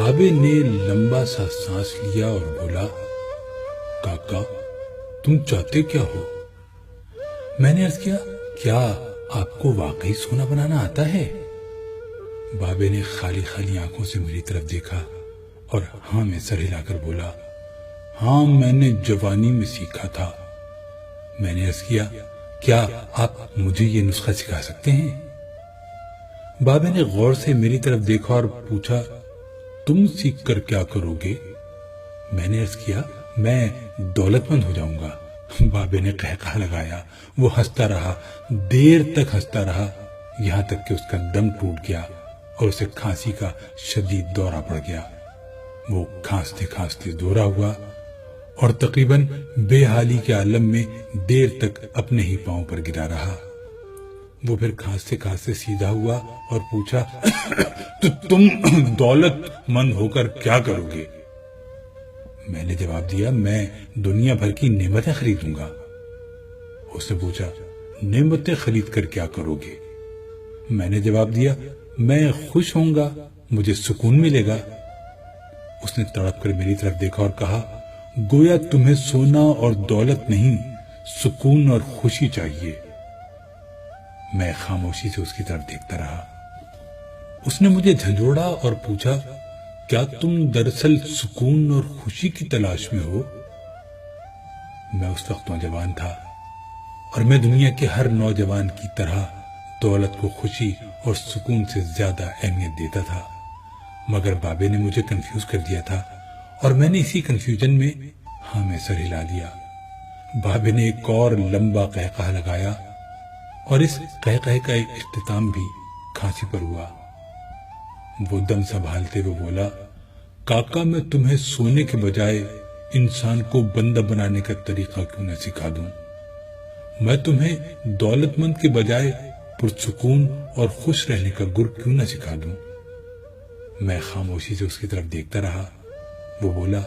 بابے نے لمبا سا سانس لیا اور بولا، کاکا تم چاہتے کیا ہو؟ میں نے عرض کیا، کیا آپ کو واقعی سونا بنانا آتا ہے؟ بابے نے خالی خالی آنکھوں سے میری طرف دیکھا اور ہاں میں سر ہلا کر بولا، ہاں میں نے جوانی میں سیکھا تھا۔ میں نے عرض کیا، کیا آپ مجھے یہ نسخہ سکھا سکتے ہیں؟ بابے نے غور سے میری طرف دیکھا اور پوچھا، تم سیکھ کر کیا کرو گے؟ میں نے عرض کیا، میں دولت مند ہو جاؤں گا۔ بابے نے قہقہہ لگایا، وہ ہنستا رہا، دیر تک ہنستا رہا، یہاں تک کہ اس کا دم ٹوٹ گیا اور اسے کھانسی کا شدید دورہ پڑ گیا۔ وہ کھانستے کھانستے دورہ ہوا اور تقریباً بے حالی کے عالم میں دیر تک اپنے ہی پاؤں پر گرا رہا۔ وہ پھر کھانستے کھانستے سیدھا ہوا اور پوچھا، تو تم دولت مند ہو کر کیا کرو گے؟ میں نے جواب دیا، میں دنیا بھر کی نعمتیں خریدوں گا۔ اس نے پوچھا، نعمتیں خرید کر کیا کرو گے؟ میں نے جواب دیا، میں خوش ہوں گا، مجھے سکون ملے گا۔ اس نے تڑپ کر میری طرف دیکھا اور کہا، گویا تمہیں سونا اور دولت نہیں، سکون اور خوشی چاہیے۔ میں خاموشی سے اس کی طرف دیکھتا رہا۔ اس نے مجھے جھنجھوڑا اور پوچھا، کیا تم دراصل سکون اور خوشی کی تلاش میں ہو؟ میں اس وقت نوجوان تھا اور میں دنیا کے ہر نوجوان کی طرح دولت کو خوشی اور سکون سے زیادہ اہمیت دیتا تھا، مگر بابے نے مجھے کنفیوز کر دیا تھا اور میں نے اسی کنفیوژن میں ہاں میں سر ہلا دیا۔ بابے نے ایک اور لمبا قہقہہ لگایا اور اس قہقہے کا ایک اختتام بھی کھانسی پر ہوا۔ وہ دم سنبھالتے ہوئے بولا، کاکا میں تمہیں سونے کے بجائے انسان کو بندہ بنانے کا طریقہ کیوں نہ سکھا دوں؟ میں تمہیں دولت مند کے بجائے پرسکون اور خوش رہنے کا گر کیوں نہ سکھا دوں؟ میں خاموشی سے اس کی طرف دیکھتا رہا۔ وہ بولا،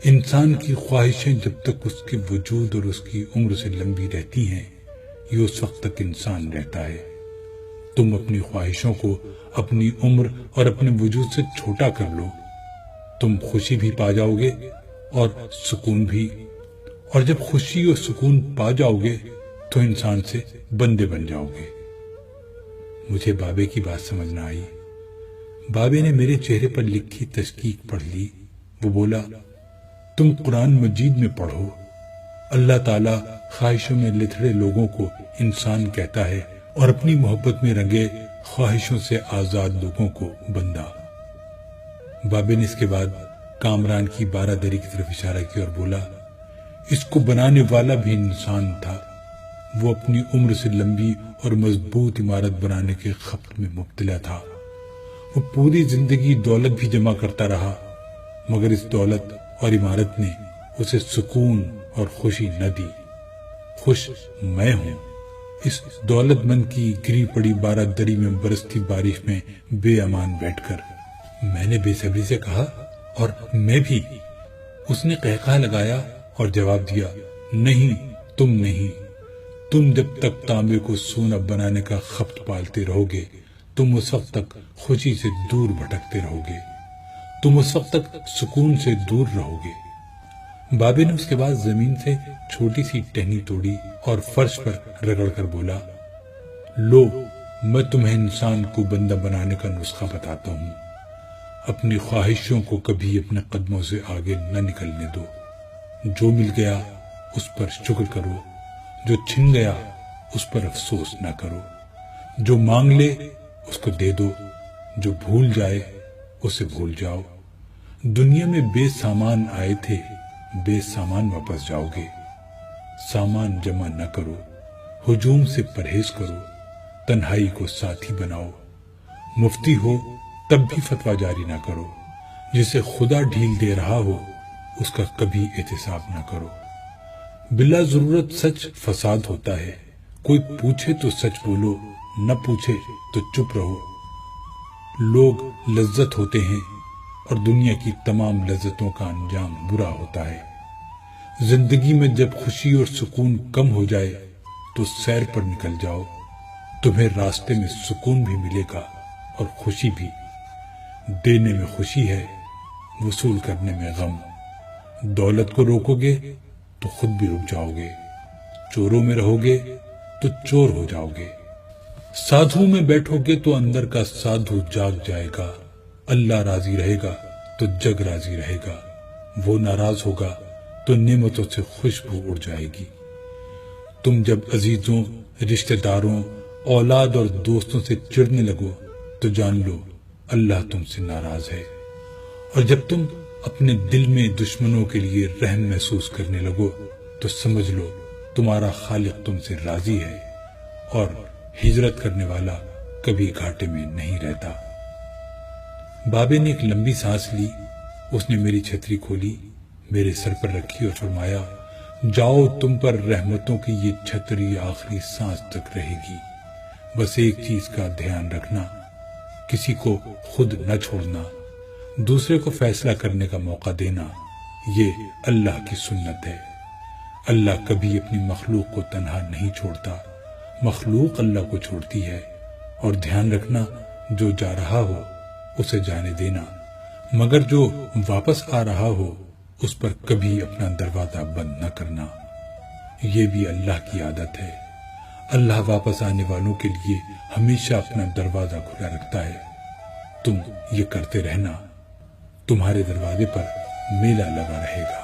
انسان کی خواہشیں جب تک اس کے وجود اور اس کی عمر سے لمبی رہتی ہیں، یہ اس وقت تک انسان رہتا ہے۔ تم اپنی خواہشوں کو اپنی عمر اور اپنے وجود سے چھوٹا کر لو، تم خوشی بھی پا جاؤ گے اور سکون بھی، اور جب خوشی اور سکون پا جاؤ گے تو انسان سے بندے بن جاؤ گے۔ مجھے بابے کی بات سمجھ نہ آئی۔ بابے نے میرے چہرے پر لکھی تشکیک پڑھ لی۔ وہ بولا، تم قرآن مجید میں پڑھو، اللہ تعالیٰ خواہشوں میں لتھڑے لوگوں کو انسان کہتا ہے اور اپنی محبت میں رنگے خواہشوں سے آزاد لوگوں کو بندہ۔ بابے نے اس کے بعد کامران کی بارہ دری کی طرف اشارہ کیا اور بولا، اس کو بنانے والا بھی انسان تھا، وہ اپنی عمر سے لمبی اور مضبوط عمارت بنانے کے خبت میں مبتلا تھا۔ وہ پوری زندگی دولت بھی جمع کرتا رہا، مگر اس دولت اور عمارت نے اسے سکون اور خوشی نہ دی۔ خوش میں ہوں اس دولت مند کی گری پڑی بارہ دری میں برستی بارش میں بے امان بیٹھ کر۔ میں نے بے صبری سے کہا، اور میں بھی۔ اس نے قہقہہ لگایا اور جواب دیا، نہیں تم نہیں، تم جب تک تانبے کو سونا بنانے کا خبت پالتے رہو گے، تم اس وقت تک خوشی سے دور بھٹکتے رہو گے، تم اس وقت تک سکون سے دور رہو گے۔ بابے نے اس کے بعد زمین سے چھوٹی سی ٹہنی توڑی اور فرش پر رگڑ کر بولا، لو میں تمہیں انسان کو بندہ بنانے کا نسخہ بتاتا ہوں۔ اپنی خواہشوں کو کبھی اپنے قدموں سے آگے نہ نکلنے دو۔ جو مل گیا اس پر شکر کرو، جو چھن گیا اس پر افسوس نہ کرو، جو مانگ لے اس کو دے دو، جو بھول جائے اسے بھول جاؤ۔ دنیا میں بے سامان آئے تھے، بے سامان واپس جاؤ گے۔ سامان جمع نہ کرو، ہجوم سے پرہیز کرو، تنہائی کو ساتھی بناؤ۔ مفتی ہو تب بھی فتویٰ جاری نہ کرو، جسے خدا ڈھیل دے رہا ہو اس کا کبھی احتساب نہ کرو۔ بلا ضرورت سچ فساد ہوتا ہے، کوئی پوچھے تو سچ بولو، نہ پوچھے تو چپ رہو۔ لوگ لذت ہوتے ہیں اور دنیا کی تمام لذتوں کا انجام برا ہوتا ہے۔ زندگی میں جب خوشی اور سکون کم ہو جائے تو سیر پر نکل جاؤ، تمہیں راستے میں سکون بھی ملے گا اور خوشی بھی۔ دینے میں خوشی ہے، وصول کرنے میں غم۔ دولت کو روکو گے تو خود بھی رک جاؤ گے، چوروں میں رہو گے تو چور ہو جاؤ گے۔ سادھو میں بیٹھو گے تو اندر کا سادھو جاگ جائے گا۔ اللہ راضی رہے گا تو جگ راضی رہے گا، وہ ناراض ہوگا تو نعمتوں سے خوشبو اڑ جائے گی۔ تم جب عزیزوں، رشتہ داروں، اولاد اور دوستوں سے چڑھنے لگو تو جان لو اللہ تم سے ناراض ہے، اور جب تم اپنے دل میں دشمنوں کے لیے رحم محسوس کرنے لگو تو سمجھ لو تمہارا خالق تم سے راضی ہے، اور ہجرت کرنے والا کبھی گھاٹے میں نہیں رہتا۔ بابے نے ایک لمبی سانس لی، اس نے میری چھتری کھولی، میرے سر پر رکھی اور فرمایا، جاؤ، تم پر رحمتوں کی یہ چھتری آخری سانس تک رہے گی۔ بس ایک چیز کا دھیان رکھنا، کسی کو خود نہ چھوڑنا، دوسرے کو فیصلہ کرنے کا موقع دینا، یہ اللہ کی سنت ہے۔ اللہ کبھی اپنی مخلوق کو تنہا نہیں چھوڑتا، مخلوق اللہ کو چھوڑتی ہے۔ اور دھیان رکھنا، جو جا رہا ہو اسے جانے دینا، مگر جو واپس آ رہا ہو اس پر کبھی اپنا دروازہ بند نہ کرنا۔ یہ بھی اللہ کی عادت ہے، اللہ واپس آنے والوں کے لیے ہمیشہ اپنا دروازہ کھلا رکھتا ہے۔ تم یہ کرتے رہنا، تمہارے دروازے پر میلہ لگا رہے گا۔